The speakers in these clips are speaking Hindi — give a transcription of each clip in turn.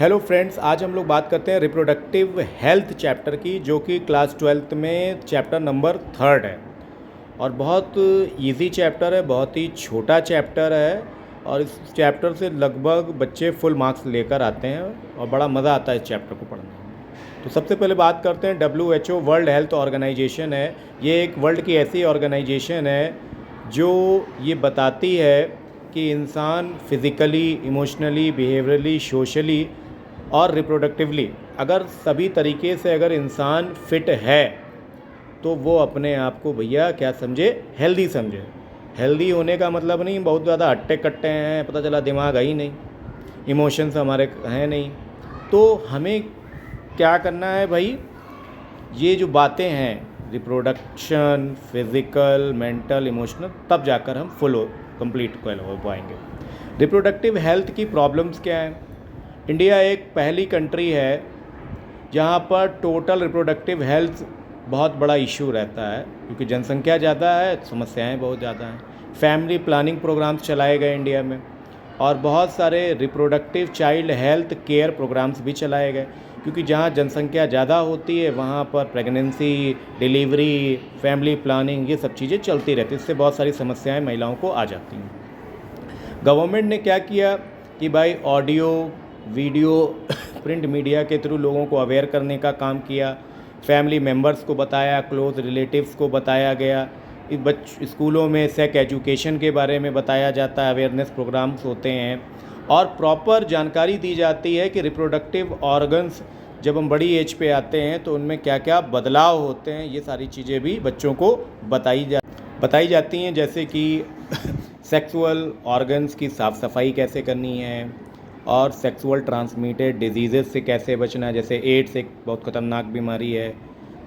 हेलो फ्रेंड्स, आज हम लोग बात करते हैं रिप्रोडक्टिव हेल्थ चैप्टर की, जो कि क्लास 12th में चैप्टर नंबर 3 है। और बहुत इजी चैप्टर है, बहुत ही छोटा चैप्टर है। और इस चैप्टर से लगभग बच्चे फुल मार्क्स लेकर आते हैं और बड़ा मज़ा आता है इस चैप्टर को पढ़ने में। तो सबसे पहले बात करते हैं WHO वर्ल्ड हेल्थ ऑर्गेनाइजेशन है। ये एक वर्ल्ड की ऐसी ऑर्गेनाइजेशन है जो ये बताती है कि इंसान फिज़िकली, इमोशनली, बिहेवियरली, सोशली और रिप्रोडक्टिवली अगर सभी तरीके से अगर इंसान फिट है तो वो अपने आप को भैया क्या समझे, हेल्दी समझे। हेल्दी होने का मतलब नहीं बहुत ज़्यादा हट्टे कट्टे हैं, पता चला दिमाग है ही नहीं, इमोशंस हमारे हैं नहीं। तो हमें क्या करना है भाई, ये जो बातें हैं रिप्रोडक्शन, फिज़िकल, मेंटल, इमोशनल, तब जाकर हम फुल कंप्लीट हो पाएंगे। रिप्रोडक्टिव हेल्थ की प्रॉब्लम्स क्या हैं? इंडिया एक पहली कंट्री है जहाँ पर टोटल रिप्रोडक्टिव हेल्थ बहुत बड़ा इशू रहता है, क्योंकि जनसंख्या ज़्यादा है, समस्याएं बहुत ज़्यादा हैं। फैमिली प्लानिंग प्रोग्राम्स चलाए गए इंडिया में, और बहुत सारे reproductive child health care programs भी चलाए गए, क्योंकि जहाँ जनसंख्या ज़्यादा होती है वहाँ पर प्रेगनेंसी, डिलीवरी, फैमिली प्लानिंग, ये सब चीज़ें चलती रहती हैं। इससे बहुत सारी समस्याएँ महिलाओं को आ जाती हैं। गवर्नमेंट ने क्या किया कि भाई ऑडियो, वीडियो, प्रिंट मीडिया के थ्रू लोगों को अवेयर करने का काम किया। फैमिली मेम्बर्स को बताया, क्लोज रिलेटिव्स को बताया गया। स्कूलों में सेक्स एजुकेशन के बारे में बताया जाता है, अवेयरनेस प्रोग्राम्स होते हैं, और प्रॉपर जानकारी दी जाती है कि रिप्रोडक्टिव ऑर्गन्स जब हम बड़ी एज पे आते हैं तो उनमें क्या क्या बदलाव होते हैं। ये सारी चीज़ें भी बच्चों को बताई जाती हैं, जैसे कि सेक्सुअल ऑर्गन्स की साफ़ सफाई कैसे करनी है, और सेक्सुअल ट्रांसमिटेड डिजीज़ से कैसे बचना है। जैसे एड्स एक बहुत ख़तरनाक बीमारी है,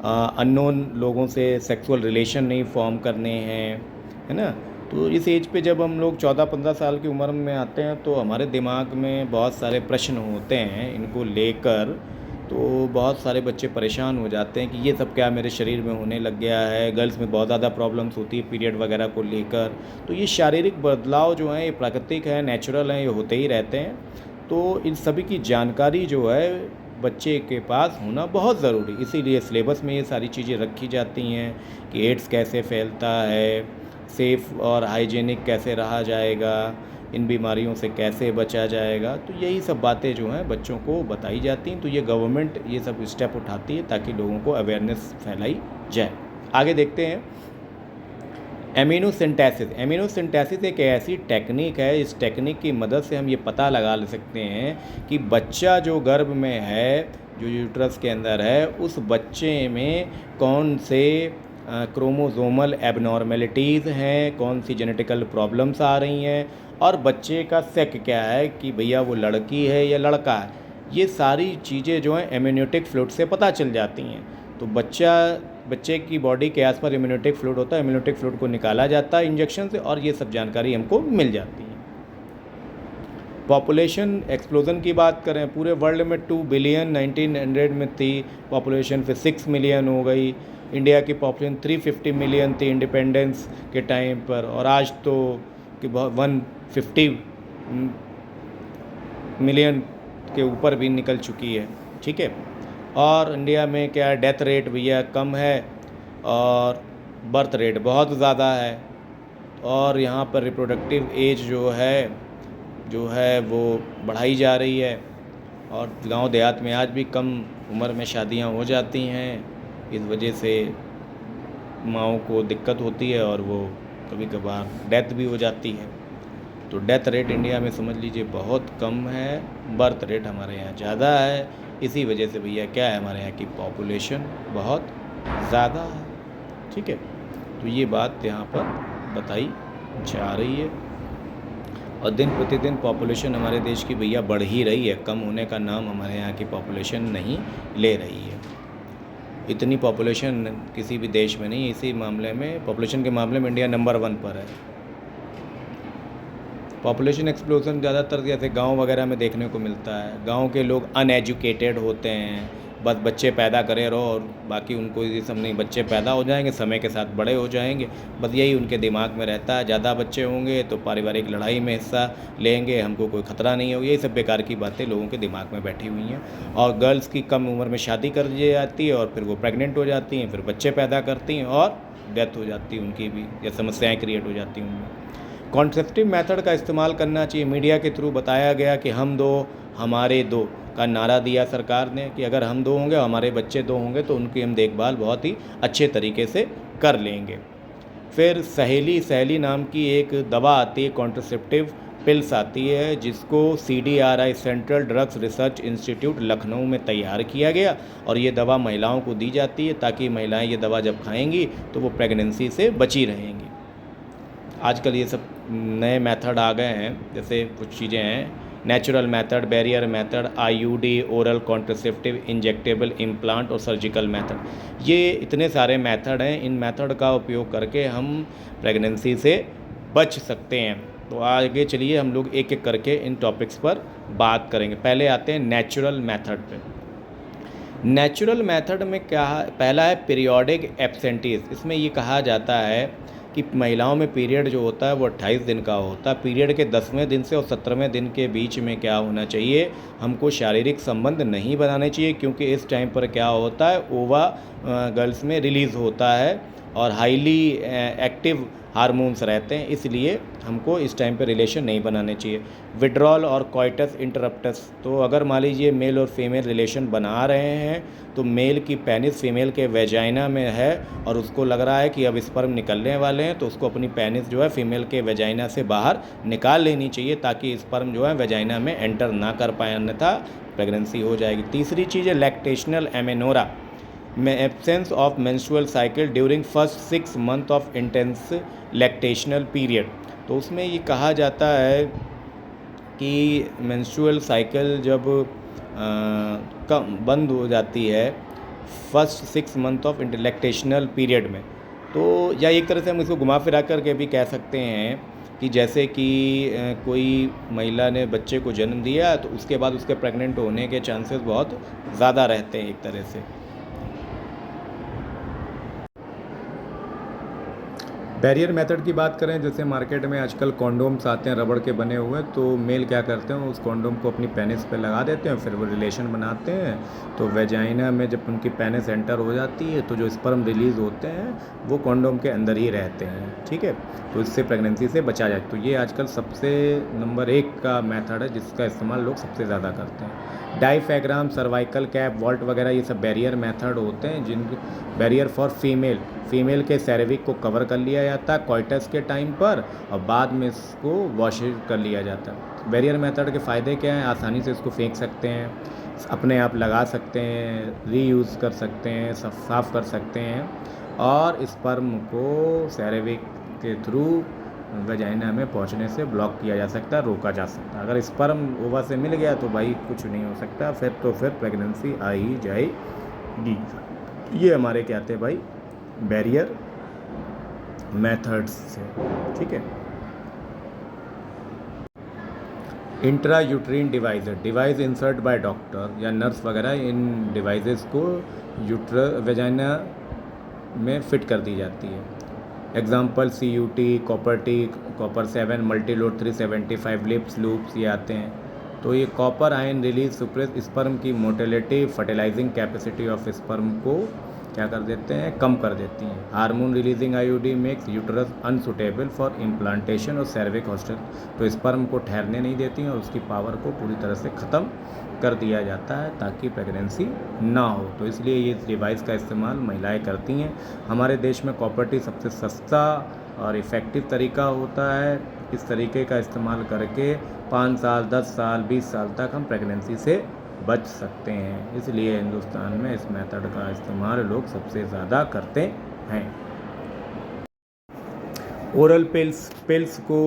अननोन लोगों से सेक्सुअल रिलेशन नहीं फॉर्म करने हैं, है ना। तो इस एज पे जब हम लोग 14-15 साल की उम्र में आते हैं तो हमारे दिमाग में बहुत सारे प्रश्न होते हैं इनको लेकर। तो बहुत सारे बच्चे परेशान हो जाते हैं कि ये सब क्या मेरे शरीर में होने लग गया है। गर्ल्स में बहुत ज़्यादा प्रॉब्लम्स होती है पीरियड वगैरह को लेकर। तो ये शारीरिक बदलाव जो हैं ये प्राकृतिक है, नेचुरल हैं, ये होते ही रहते हैं। तो इन सभी की जानकारी जो है बच्चे के पास होना बहुत ज़रूरी, इसीलिए सिलेबस में ये सारी चीज़ें रखी जाती हैं कि एड्स कैसे फैलता है, सेफ़ और हाइजीनिक कैसे रहा जाएगा, इन बीमारियों से कैसे बचा जाएगा। तो यही सब बातें जो हैं बच्चों को बताई जाती हैं। तो ये गवर्नमेंट ये सब स्टेप उठाती है ताकि लोगों को अवेयरनेस फैलाई जाए। आगे देखते हैं एमिनोसिंथेसिस। एमिनोसिंथेसिस एक ऐसी टेक्निक है, इस टेक्निक की मदद से हम ये पता लगा सकते हैं कि बच्चा जो गर्भ में है, जो यूट्रस के अंदर है, उस बच्चे में कौन से क्रोमोसोमल एबनॉर्मेलिटीज़ हैं, कौन सी जेनेटिकल प्रॉब्लम्स आ रही हैं, और बच्चे का सेक्स क्या है कि भैया वो लड़की है या लड़का है। ये सारी चीज़ें जो हैं एमनियोटिक फ्लूइड से पता चल जाती हैं। तो बच्चे की बॉडी के आसपास इम्यूनिटिक फ्लूइड होता है, इम्यूनिटिक फ्लूइड को निकाला जाता है इंजेक्शन से, और ये सब जानकारी हमको मिल जाती है। पॉपुलेशन एक्सप्लोजन की बात करें, पूरे वर्ल्ड में 2 बिलियन 1900 में थी पॉपुलेशन, फिर 6 मिलियन हो गई। इंडिया की पॉपुलेशन 350 मिलियन थी इंडिपेंडेंस के टाइम पर, और आज तो कि 150 मिलियन के ऊपर भी निकल चुकी है। ठीक है। और इंडिया में क्या डेथ रेट भैया कम है, और बर्थ रेट बहुत ज़्यादा है। और यहाँ पर रिप्रोडक्टिव एज जो है वो बढ़ाई जा रही है, और गांव देहात में आज भी कम उम्र में शादियाँ हो जाती हैं। इस वजह से माँओं को दिक्कत होती है और वो कभी कभार डेथ भी हो जाती है। तो डेथ रेट इंडिया में समझ लीजिए बहुत कम है, बर्थ रेट हमारे यहाँ ज़्यादा है। इसी वजह से भैया क्या है, हमारे यहाँ की पॉपुलेशन बहुत ज़्यादा है। ठीक है। तो ये बात यहाँ पर बताई जा रही है, और दिन प्रतिदिन पॉपुलेशन हमारे देश की भैया बढ़ ही रही है, कम होने का नाम हमारे यहाँ की पॉपुलेशन नहीं ले रही है। इतनी पॉपुलेशन किसी भी देश में नहीं। इसी मामले में, पॉपुलेशन के मामले में इंडिया नंबर 1 पर है। पॉपुलेशन एक्सप्लोजन ज़्यादातर जैसे गांव वगैरह में देखने को मिलता है। गांव के लोग अनएजुकेटेड होते हैं, बस बच्चे पैदा करे रहो और बाकी उनको ये सब नहीं, बच्चे पैदा हो जाएंगे, समय के साथ बड़े हो जाएंगे, बस यही उनके दिमाग में रहता है। ज़्यादा बच्चे होंगे तो पारिवारिक लड़ाई में हिस्सा लेंगे, हमको कोई ख़तरा नहीं होगा, ये सब बेकार की बातें लोगों के दिमाग में बैठी हुई हैं। और गर्ल्स की कम उम्र में शादी कर दी जाती है और फिर वो प्रेग्नेंट हो जाती हैं, फिर बच्चे पैदा करती हैं और डेथ हो जाती है उनकी भी, या समस्याएँ क्रिएट हो जाती हैं उनमें। कॉन्ट्रेसेप्टिव मेथड का इस्तेमाल करना चाहिए। मीडिया के थ्रू बताया गया कि हम दो हमारे दो का नारा दिया सरकार ने कि अगर हम दो होंगे, हमारे बच्चे दो होंगे तो उनकी हम देखभाल बहुत ही अच्छे तरीके से कर लेंगे। फिर सहेली नाम की एक दवा आती है, कॉन्ट्रेसेप्टिव पिल्स आती है, जिसको CDRI central drugs research institute Lucknow में तैयार किया गया और ये दवा महिलाओं को दी जाती है ताकि महिलाएं ये दवा जब खाएंगी तो वो प्रेगनेंसी से बची रहेंगी। आजकल ये सब नए मेथड आ गए हैं, जैसे कुछ चीज़ें हैं, natural method, barrier method, IUD, oral contraceptive, injectable implant और सर्जिकल मेथड। ये इतने सारे मेथड हैं, इन मेथड का उपयोग करके हम प्रेगनेंसी से बच सकते हैं। तो आगे चलिए हम लोग एक एक करके इन टॉपिक्स पर बात करेंगे। पहले आते हैं नेचुरल मेथड पे। नेचुरल मेथड में क्या पहला है पीरियोडिक एब्सेंटीज। इसमें ये कहा जाता है कि महिलाओं में पीरियड जो होता है वो 28 दिन का होता है। पीरियड के 10वें दिन से और 17वें दिन के बीच में क्या होना चाहिए, हमको शारीरिक संबंध नहीं बनाने चाहिए, क्योंकि इस टाइम पर क्या होता है, ओवा गर्ल्स में रिलीज़ होता है और हाईली एक्टिव हार्मोन्स रहते हैं, इसलिए हमको इस टाइम पे रिलेशन नहीं बनाने चाहिए। विड्रॉल और कोइटस इंटरप्टस, तो अगर मान लीजिए मेल और फीमेल रिलेशन बना रहे हैं तो मेल की पेनिस फीमेल के वेजाइना में है और उसको लग रहा है कि अब स्पर्म निकलने वाले हैं, तो उसको अपनी पेनिस जो है फीमेल के वेजाइना से बाहर निकाल लेनी चाहिए ताकि स्पर्म जो है वेजाइना में एंटर ना कर पाए, अन्यथा प्रेगनेंसी हो जाएगी। तीसरी चीज़ है लैक्टेशनल एमेनोरा में absence of menstrual cycle during first 6 month of intense lactational period. तो उसमें ये कहा जाता है कि मेंस्ट्रुअल साइकिल जब कम बंद हो जाती है first 6 month of lactational period में, तो या एक तरह से हम इसको घुमा फिरा करके भी कह सकते हैं कि जैसे कि कोई महिला ने बच्चे को जन्म दिया तो उसके बाद उसके प्रेग्नेंट होने के चांसेस बहुत ज़्यादा रहते हैं एक तरह से। बैरियर मेथड की बात करें, जैसे मार्केट में आजकल कॉन्डोम्स आते हैं रबड़ के बने हुए, तो मेल क्या करते हैं उस कॉन्डोम को अपनी पेनिस पे लगा देते हैं, फिर वो रिलेशन बनाते हैं, तो वेजाइना में जब उनकी पेनिस एंटर हो जाती है तो जो स्पर्म रिलीज़ होते हैं वो कॉन्डोम के अंदर ही रहते हैं, ठीक है, तो इससे प्रेगनेंसी से बचा जाए। तो ये आजकल सबसे नंबर 1 का मेथड है जिसका इस्तेमाल लोग सबसे ज़्यादा करते हैं। डायफ्राम, सर्वाइकल कैप, वॉल्ट वगैरह ये सब बैरियर मेथड होते हैं, जिन बैरियर फॉर फीमेल के सेरेविक को कवर कर लिया जाता है कोइटस के टाइम पर और बाद में इसको वॉश कर लिया जाता है। बैरियर मेथड के फ़ायदे क्या हैं, आसानी से इसको फेंक सकते हैं, अपने आप लगा सकते हैं, रीयूज़ कर सकते हैं, साफ़ कर सकते हैं और स्पर्म को सेरेविक के थ्रू वेजाइना में पहुंचने से ब्लॉक किया जा सकता है, रोका जा सकता है। अगर स्पर्म ओवा से मिल गया तो भाई कुछ नहीं हो सकता, फिर प्रेगनेंसी आ ही जाएगी। ये हमारे क्या थे भाई बैरियर मेथड्स से, ठीक है। Intra uterine device insert by doctor या नर्स वगैरह, इन डिवाइसेस को वेजाइना में फिट कर दी जाती है। Example CUT, copper 7, multiload 375, Lippes loops ये आते हैं। तो ये copper ion release suppress sperm की motility, fertilizing capacity of sperm को क्या कर देते हैं, कम कर देती हैं। Hormone releasing IUD makes uterus unsuitable for implantation और सर्विक हॉस्टल, तो स्पर्म को ठहरने नहीं देती हैं और उसकी पावर को पूरी तरह से ख़त्म कर दिया जाता है ताकि प्रेगनेंसी ना हो। तो इसलिए ये डिवाइस का इस्तेमाल महिलाएं करती हैं। हमारे देश में कॉपर टी सबसे सस्ता और इफ़ेक्टिव तरीका होता है। इस तरीके का इस्तेमाल करके 5 साल, 10 साल, 20 साल तक हम प्रेगनेंसी से बच सकते हैं। इसलिए हिंदुस्तान में इस मेथड का इस्तेमाल लोग सबसे ज़्यादा करते हैं। ओरल पिल्स को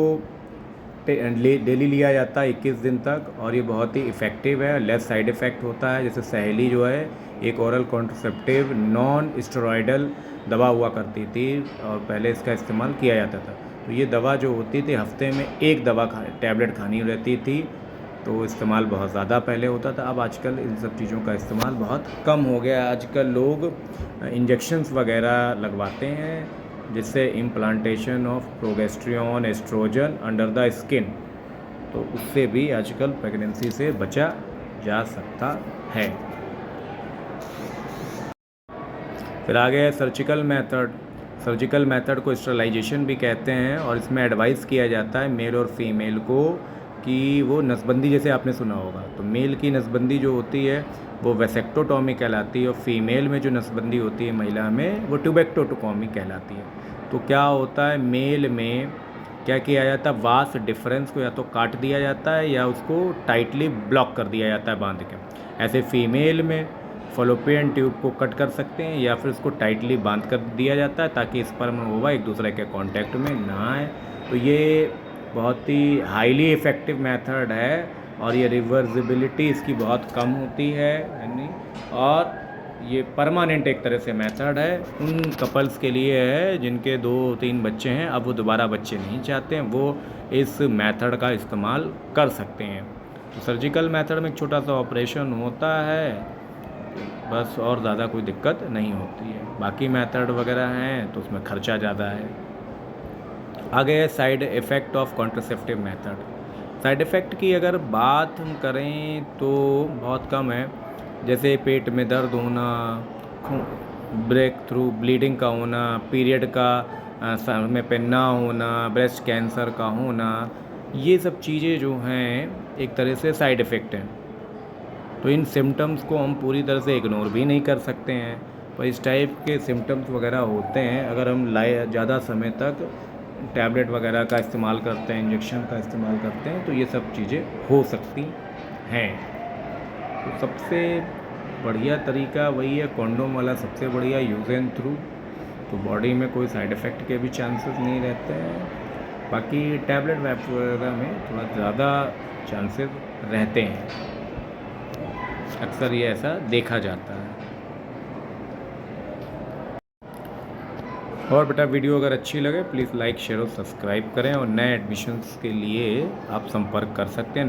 डेली लिया जाता है 21 दिन तक और ये बहुत ही इफ़ेक्टिव है, लेस साइड इफ़ेक्ट होता है। जैसे सहेली जो है एक ओरल कॉन्ट्रासेप्टिव नॉन स्टेरॉयडल दवा हुआ करती थी और पहले इसका इस्तेमाल किया जाता था। तो ये दवा जो होती थी हफ्ते में एक टैबलेट खानी रहती थी तो इस्तेमाल बहुत ज़्यादा पहले होता था। अब आजकल इन सब चीज़ों का इस्तेमाल बहुत कम हो गया है। आजकल लोग इंजेक्शंस वगैरह लगवाते हैं जिससे implantation of progesterone estrogen under the skin, तो उससे भी आजकल प्रेगनेंसी से बचा जा सकता है। फिर आगे है सर्जिकल मेथड। सर्जिकल मेथड को स्टरलाइजेशन भी कहते हैं और इसमें एडवाइस किया जाता है मेल और फीमेल को कि वो नसबंदी, जैसे आपने सुना होगा, तो मेल की नसबंदी जो होती है वो वेसेक्टोटॉमी कहलाती है और फीमेल में जो नसबंदी होती है महिला में वो ट्यूबेक्टोटोमी कहलाती है। तो क्या होता है, मेल में क्या किया जाता है, वास डिफरेंस को या तो काट दिया जाता है या उसको टाइटली ब्लॉक कर दिया जाता है बांध के। ऐसे फीमेल में फॉलोपियन ट्यूब को कट कर सकते हैं या फिर उसको टाइटली बांध कर दिया जाता है ताकि स्पर्म और ओवा एक दूसरे के कांटेक्ट में ना आए। तो ये बहुत ही हाईली इफ़ेक्टिव मेथड है और ये रिवर्सिबिलिटी इसकी बहुत कम होती है यानी, और ये परमानेंट एक तरह से मेथड है। उन कपल्स के लिए है जिनके 2-3 बच्चे हैं, अब वो दोबारा बच्चे नहीं चाहते हैं, वो इस मेथड का इस्तेमाल कर सकते हैं। तो सर्जिकल मेथड में एक छोटा सा ऑपरेशन होता है बस, और ज़्यादा कोई दिक्कत नहीं होती है। बाकी मेथड वगैरह हैं तो उसमें खर्चा ज़्यादा है। आगे है side effect of contraceptive method. Side effect की अगर बात हम करें तो बहुत कम है, जैसे पेट में दर्द होना, ब्रेक थ्रू ब्लीडिंग का होना, पीरियड का समय पे ना होना, ब्रेस्ट कैंसर का होना, ये सब चीज़ें जो हैं एक तरह से साइड इफ़ेक्ट हैं। तो इन सिम्टम्स को हम पूरी तरह से इग्नोर भी नहीं कर सकते हैं, पर इस टाइप के सिम्टम्स वगैरह होते हैं अगर हम ज़्यादा समय तक टैबलेट वगैरह का इस्तेमाल करते हैं, इंजेक्शन का इस्तेमाल करते हैं, तो ये सब चीज़ें हो सकती हैं। तो सबसे बढ़िया तरीका वही है, कॉन्डोम वाला सबसे बढ़िया, यूज़ एंड थ्रू। तो बॉडी में कोई साइड इफ़ेक्ट के भी चांसेस नहीं रहते हैं। बाकी टैबलेट वगैरह में थोड़ा ज़्यादा चांसेस रहते हैं, अक्सर ये ऐसा देखा जाता है। और बेटा वीडियो अगर अच्छी लगे प्लीज़ लाइक शेयर और सब्सक्राइब करें और नए एडमिशन्स के लिए आप संपर्क कर सकते हैं।